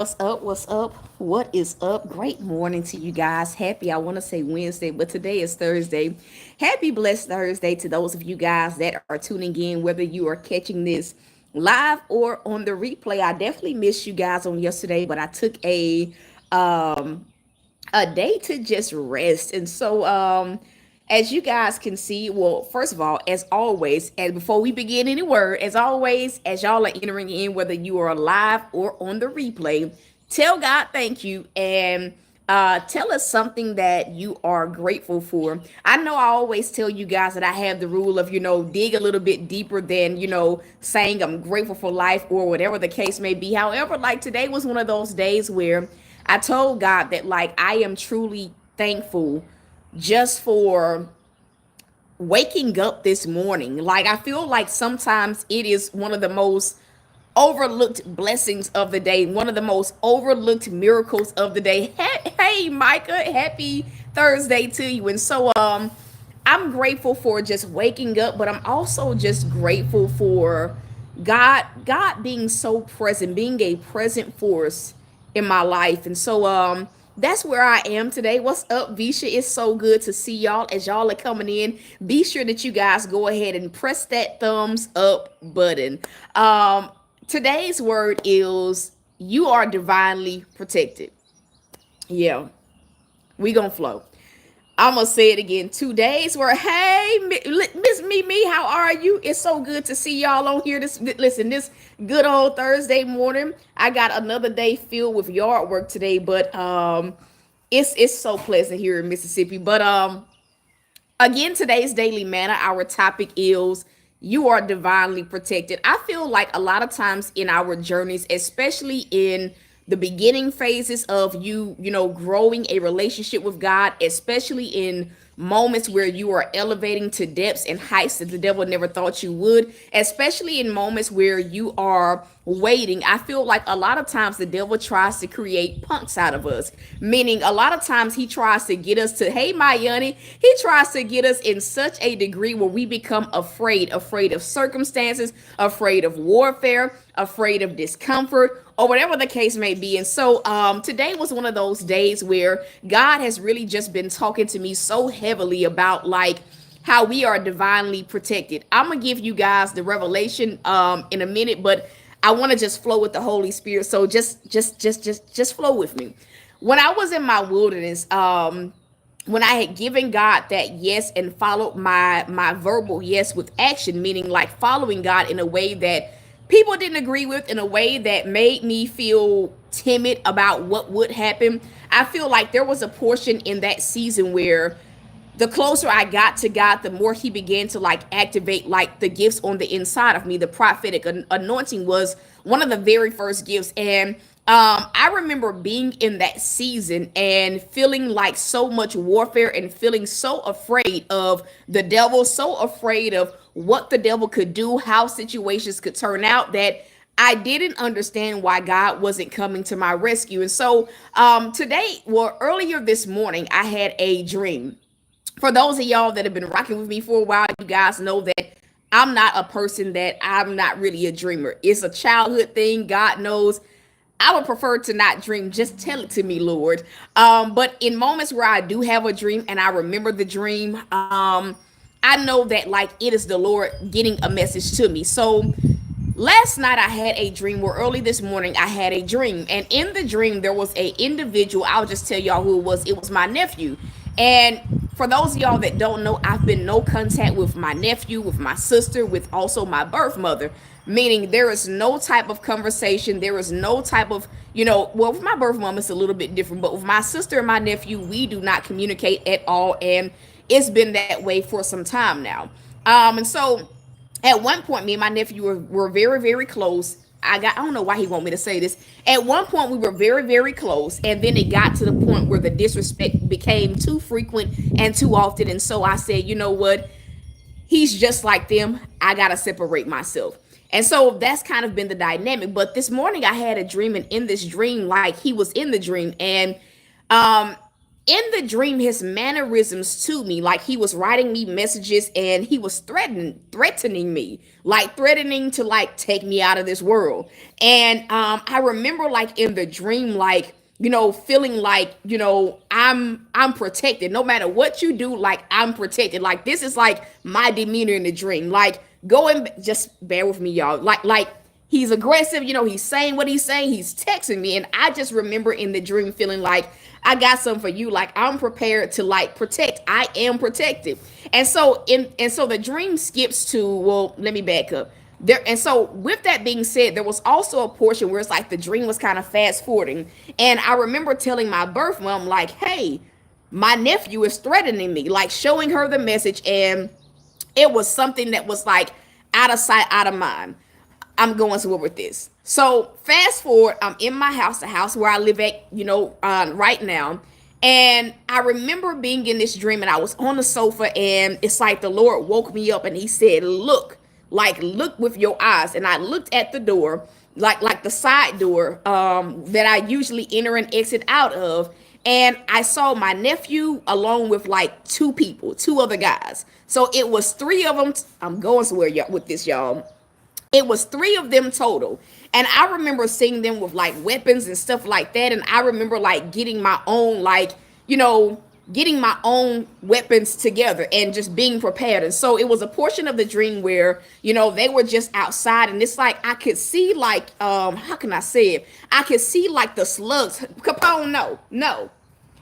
What's up? What's up? What is up? Great morning to you guys. Happy, I want to say Wednesday, but today is Thursday. Happy, blessed Thursday to those of you guys that are tuning in, whether you are catching this live or on the replay. I definitely missed you guys on yesterday, but I took um a day to just rest. And so as you guys can see, well, first of all, as always, and before we begin any word, as always, as y'all are entering in, whether you are live or on the replay, tell God thank you and tell us something that you are grateful for. I know I always tell you guys that I have the rule of, dig a little bit deeper than, saying I'm grateful for life or whatever the case may be. However, like today was one of those days where I told God that, like, I am truly thankful just for waking up this morning. Like, I feel like sometimes it is one of the most overlooked blessings of the day, one of the most overlooked miracles of the day. Hey, Micah, happy Thursday to you. And so I'm grateful for just waking up, but I'm also just grateful for God being so present, being a present force in my life. And so that's where I am today. What's up, Visha? It's so good to see y'all as y'all are coming in. Be sure that you guys go ahead and press that thumbs up button. Today's word is you are divinely protected. Yeah, we gonna flow. I'm gonna say it again. 2 days where, hey, Miss Mimi, how are you? It's so good to see y'all on here. This good old Thursday morning. I got another day filled with yard work today, but it's so pleasant here in Mississippi. But again, today's daily manna, our topic is you are divinely protected. I feel like a lot of times in our journeys, especially in the beginning phases of growing a relationship with God, especially in moments where you are elevating to depths and heights that the devil never thought you would, especially in moments where you are waiting. I feel like a lot of times the devil tries to create punks out of us, meaning a lot of times he tries to get us to, hey, myaniii, he tries to get us in such a degree where we become afraid of circumstances, afraid of warfare, afraid of discomfort, or whatever the case may be. And so today was one of those days where God has really just been talking to me so heavily about, like, how we are divinely protected. I'm gonna give you guys the revelation in a minute, but I want to just flow with the Holy Spirit. So just flow with me. When I was in my wilderness, when I had given God that yes and followed my verbal yes with action, meaning like following God in a way that people didn't agree with, in a way that made me feel timid about what would happen. I feel like there was a portion in that season where the closer I got to God, the more he began to like activate like the gifts on the inside of me. The prophetic anointing was one of the very first gifts. And I remember being in that season and feeling like so much warfare and feeling so afraid of the devil, so afraid of what the devil could do, how situations could turn out, that I didn't understand why God wasn't coming to my rescue. And so today, well, earlier this morning, I had a dream. For those of y'all that have been rocking with me for a while, you guys know that I'm not a person that I'm not really a dreamer. It's a childhood thing. God knows I would prefer to not dream. Just tell it to me, Lord. But in moments where I do have a dream and I remember the dream, I know that like it is the Lord getting a message to me. So last night I had a dream, or early this morning I had a dream, and in the dream there was a individual. I'll just tell y'all who it was. It was my nephew. And for those of y'all that don't know, I've been no contact with my nephew, with my sister, with also my birth mother, meaning there is no type of conversation, there is no type of, well, with my birth mom it's a little bit different, but with my sister and my nephew we do not communicate at all, and it's been that way for some time now. And so at one point, me and my nephew were very, very close. I don't know why he want me to say this. At one point, we were very, very close, and then it got to the point where the disrespect became too frequent and too often. And so I said, you know what? He's just like them. I gotta separate myself. And so that's kind of been the dynamic. But this morning, I had a dream, and in this dream, like he was in the dream, and um, in the dream, his mannerisms to me, like he was writing me messages and he was threatening me, like threatening to like take me out of this world. And I remember like in the dream, like, feeling like, I'm protected. No matter what you do, like I'm protected. Like this is like my demeanor in the dream. Like going, just bear with me, y'all. Like he's aggressive, he's saying what he's saying, he's texting me. And I just remember in the dream feeling like I got something for you. Like I'm prepared to like protect. I am protected. And so the dream skips to, well, let me back up. There, and so with that being said, there was also a portion where it's like the dream was kind of fast forwarding. And I remember telling my birth mom, like, hey, my nephew is threatening me, like showing her the message. And it was something that was like out of sight, out of mind. I'm going somewhere with this. So fast forward, I'm in my house, the house where I live at, right now. And I remember being in this dream and I was on the sofa and it's like the Lord woke me up and he said, look with your eyes. And I looked at the door, like the side door that I usually enter and exit out of. And I saw my nephew along with like two other guys. So it was three of them. I'm going somewhere with this, y'all. It was three of them total. And I remember seeing them with like weapons and stuff like that. And I remember like getting my own, like, getting my own weapons together and just being prepared. And so it was a portion of the dream where, they were just outside. And it's like I could see like, how can I say it? I could see like the slugs. Capone, no.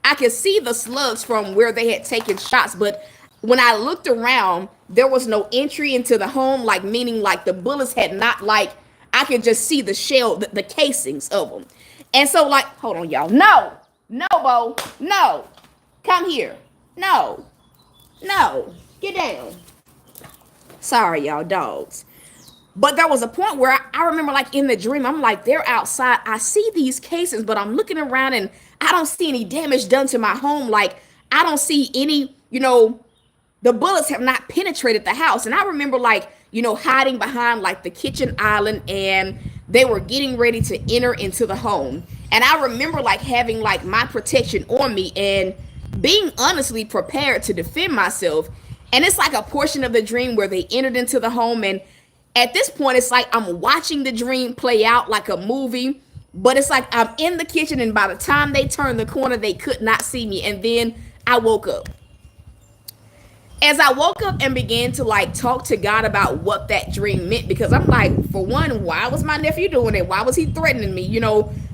I could see the slugs from where they had taken shots, but when I looked around, there was no entry into the home, like meaning like the bullets had not, like I could just see the shell, the casings of them. And so like, hold on, y'all. No, Bo, no, come here. No, get down. Sorry, y'all, dogs. But there was a point where I remember like in the dream, I'm like, they're outside. I see these cases, but I'm looking around and I don't see any damage done to my home. Like I don't see any, the bullets have not penetrated the house. And I remember like, hiding behind like the kitchen island and they were getting ready to enter into the home. And I remember like having like my protection on me and being honestly prepared to defend myself. And it's like a portion of the dream where they entered into the home. And at this point, it's like I'm watching the dream play out like a movie. But it's like I'm in the kitchen and by the time they turned the corner, they could not see me. And then I woke up. As I woke up and began to like talk to God about what that dream meant, because I'm like, for one, why was my nephew doing it? Why was he threatening me?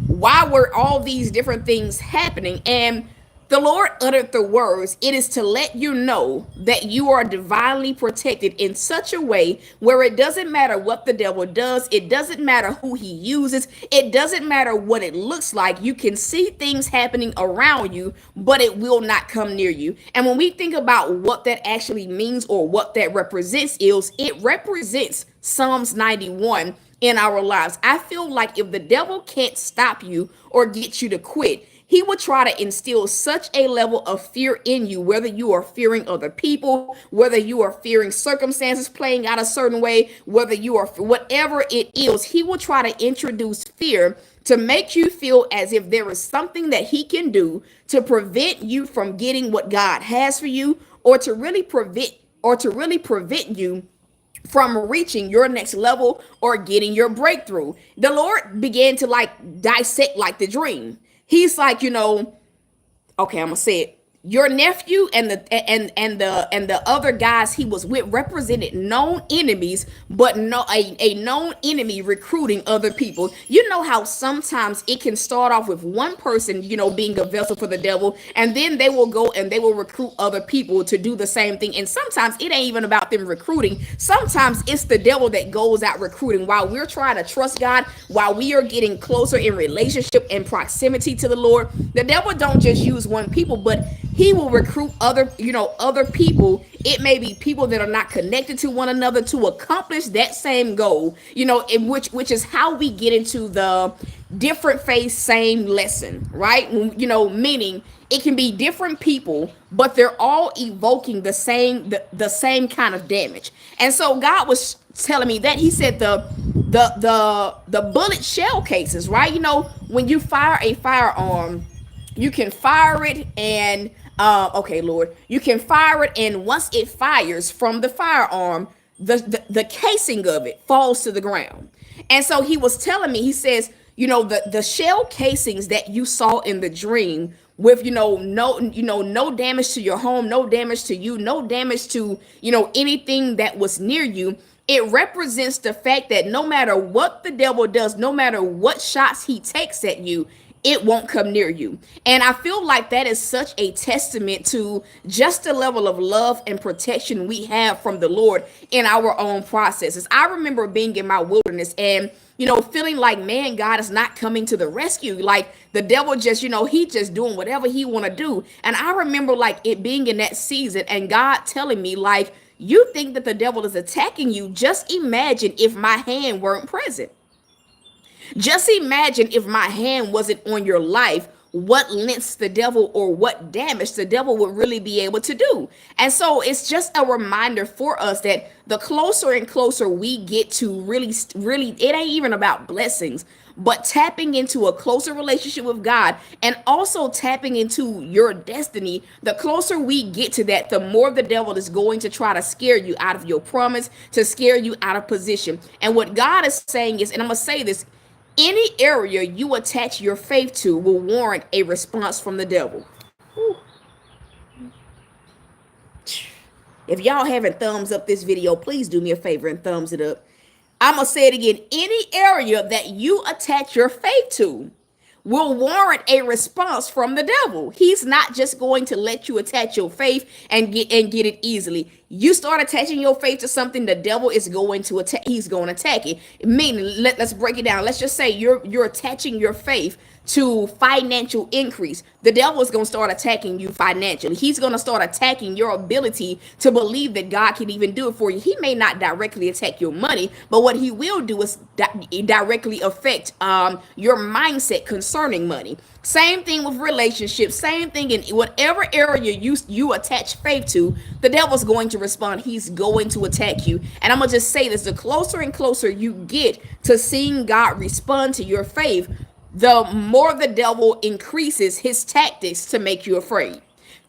Why were all these different things happening? And the Lord uttered the words, it is to let you know that you are divinely protected in such a way where it doesn't matter what the devil does. It doesn't matter who he uses. It doesn't matter what it looks like. You can see things happening around you, but it will not come near you. And when we think about what that actually means or what that represents, it represents Psalms 91 in our lives. I feel like if the devil can't stop you or get you to quit, he will try to instill such a level of fear in you, whether you are fearing other people, whether you are fearing circumstances playing out a certain way, whether you are, whatever it is, he will try to introduce fear to make you feel as if there is something that he can do to prevent you from getting what God has for you, or to really prevent you from reaching your next level or getting your breakthrough. The Lord began to like dissect like the dream. He's like, okay, I'm gonna say it. Your nephew and the other guys he was with represented known enemies, but a known enemy recruiting other people. You know how sometimes it can start off with one person, being a vessel for the devil, and then they will go and they will recruit other people to do the same thing. And sometimes it ain't even about them recruiting. Sometimes it's the devil that goes out recruiting while we're trying to trust God, while we are getting closer in relationship and proximity to the Lord. The devil don't just use one people, but he will recruit other people. It may be people that are not connected to one another to accomplish that same goal, in which is how we get into the different phase, same lesson, right? Meaning it can be different people, but they're all evoking the same kind of damage. And so God was telling me that he said the bullet shell cases, right? When you fire a firearm, you can fire it, and okay, Lord, you can fire it, and once it fires from the firearm, the casing of it falls to the ground. And so he was telling me, he says, the shell casings that you saw in the dream, with no damage to your home, no damage to you, no damage to anything that was near you. It represents the fact that no matter what the devil does, no matter what shots he takes at you, it won't come near you. And I feel like that is such a testament to just the level of love and protection we have from the Lord in our own processes. I remember being in my wilderness and feeling like, man, God is not coming to the rescue. Like the devil just, he just doing whatever he want to do. And I remember like it being in that season and God telling me, like, you think that the devil is attacking you? Just imagine if my hand weren't present. Just imagine if my hand wasn't on your life, what lengths the devil or what damage the devil would really be able to do. And so it's just a reminder for us that the closer and closer we get to really, it ain't even about blessings, but tapping into a closer relationship with God and also tapping into your destiny. The closer we get to that, the more the devil is going to try to scare you out of your promise, to scare you out of position. And what God is saying is, and I'm going to say this, any area you attach your faith to will warrant a response from the devil. Whew. If y'all haven't thumbs up this video, please do me a favor and thumbs it up. I'm going to say it again. Any area that you attach your faith to will warrant a response from the devil. He's not just going to let you attach your faith and get it easily. You start attaching your faith to something, the devil is going to attack. He's going to attack it. Meaning, let's break it down. Let's just say you're attaching your faith to financial increase. The devil is going to start attacking you financially. He's going to start attacking your ability to believe that God can even do it for you. He may not directly attack your money, but what he will do is directly affect your mindset concerning money. Same thing with relationships. Same thing in whatever area you attach faith to, the devil's going to respond. He's going to attack you. And I'm going to just say this, the closer and closer you get to seeing God respond to your faith, the more the devil increases his tactics to make you afraid.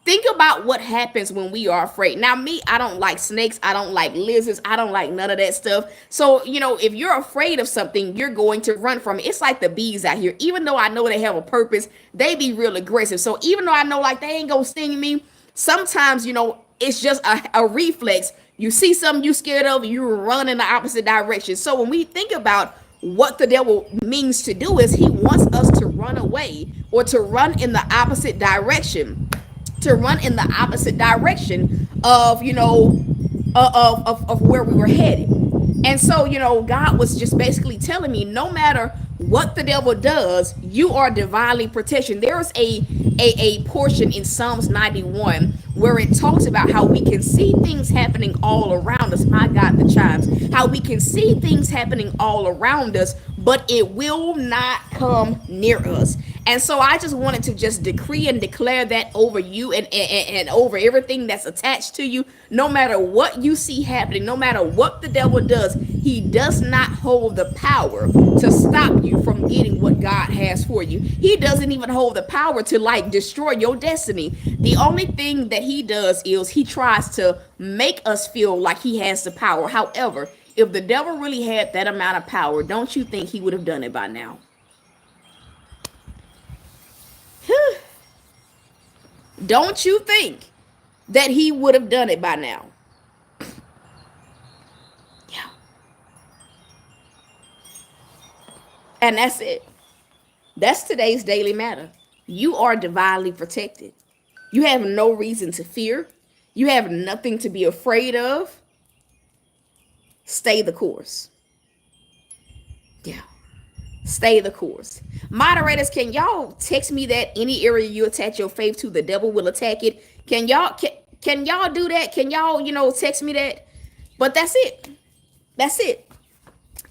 Think about what happens when we are afraid. Now, me, I don't like snakes. I don't like lizards. I don't like none of that stuff. So, if you're afraid of something, you're going to run from it. It's like the bees out here. Even though I know they have a purpose, they be real aggressive. So even though I know like they ain't gonna sting me, sometimes, it's just a reflex. You see something you scared of, you run in the opposite direction. So when we think about what the devil means to do, is he wants us to run away or to run in the opposite direction, of of where we were headed. And so God was just basically telling me, no matter what the devil does, you are divinely protected. There's a portion in Psalms 91 where it talks about how we can see things happening all around us. My God, the chimes. How we can see things happening all around us, but it will not come near us. And so I just wanted to just decree and declare that over you and over everything that's attached to you. No matter what you see happening, no matter what the devil does, he does not hold the power to stop you from getting what God has for you. He doesn't even hold the power to destroy your destiny. The only thing that he does is he tries to make us feel like he has the power. However, if the devil really had that amount of power, don't you think he would have done it by now? Don't you think that he would have done it by now? Yeah. And that's it. That's today's daily matter. You are divinely protected. You have no reason to fear. You have nothing to be afraid of. Stay the course. Yeah. Stay the course. Moderators, can y'all text me that any area you attach your faith to, the devil will attack it? Can y'all do that? Can y'all, text me that? But that's it. That's it.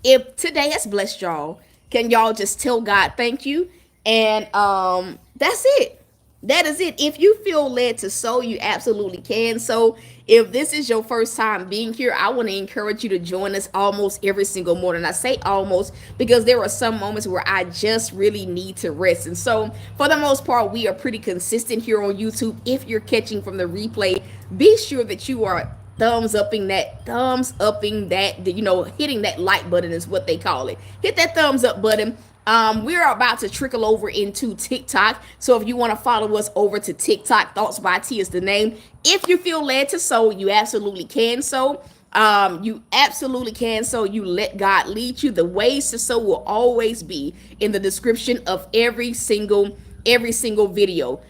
If today has blessed y'all, can y'all just tell God thank you? And that's it. That is it. If you feel led to sow, you absolutely can. So, if this is your first time being here, I want to encourage you to join us almost every single morning. I say almost because there are some moments where I just really need to rest. And so, for the most part, we are pretty consistent here on YouTube. If you're catching from the replay, be sure that you are thumbs upping that, hitting that like button is what they call it. Hit that thumbs up button. We're about to trickle over into TikTok. So if you want to follow us over to TikTok, ThoughtsbyT is the name. If you feel led to sow, you absolutely can sow. You absolutely can. So you let God lead you. The ways to sow will always be in the description of every single video.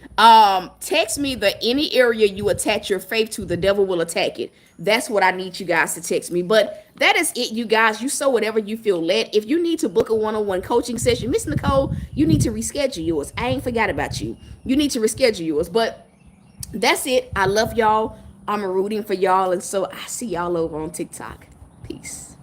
Text me any area you attach your faith to, the devil will attack it. That's what I need you guys to text me. But that is it, you guys. You sow whatever you feel led. If you need to book a one-on-one coaching session, Miss Nicole, you need to reschedule yours. I ain't forgot about you. You need to reschedule yours. But that's it. I love y'all. I'm rooting for y'all. And so I see y'all over on TikTok. Peace.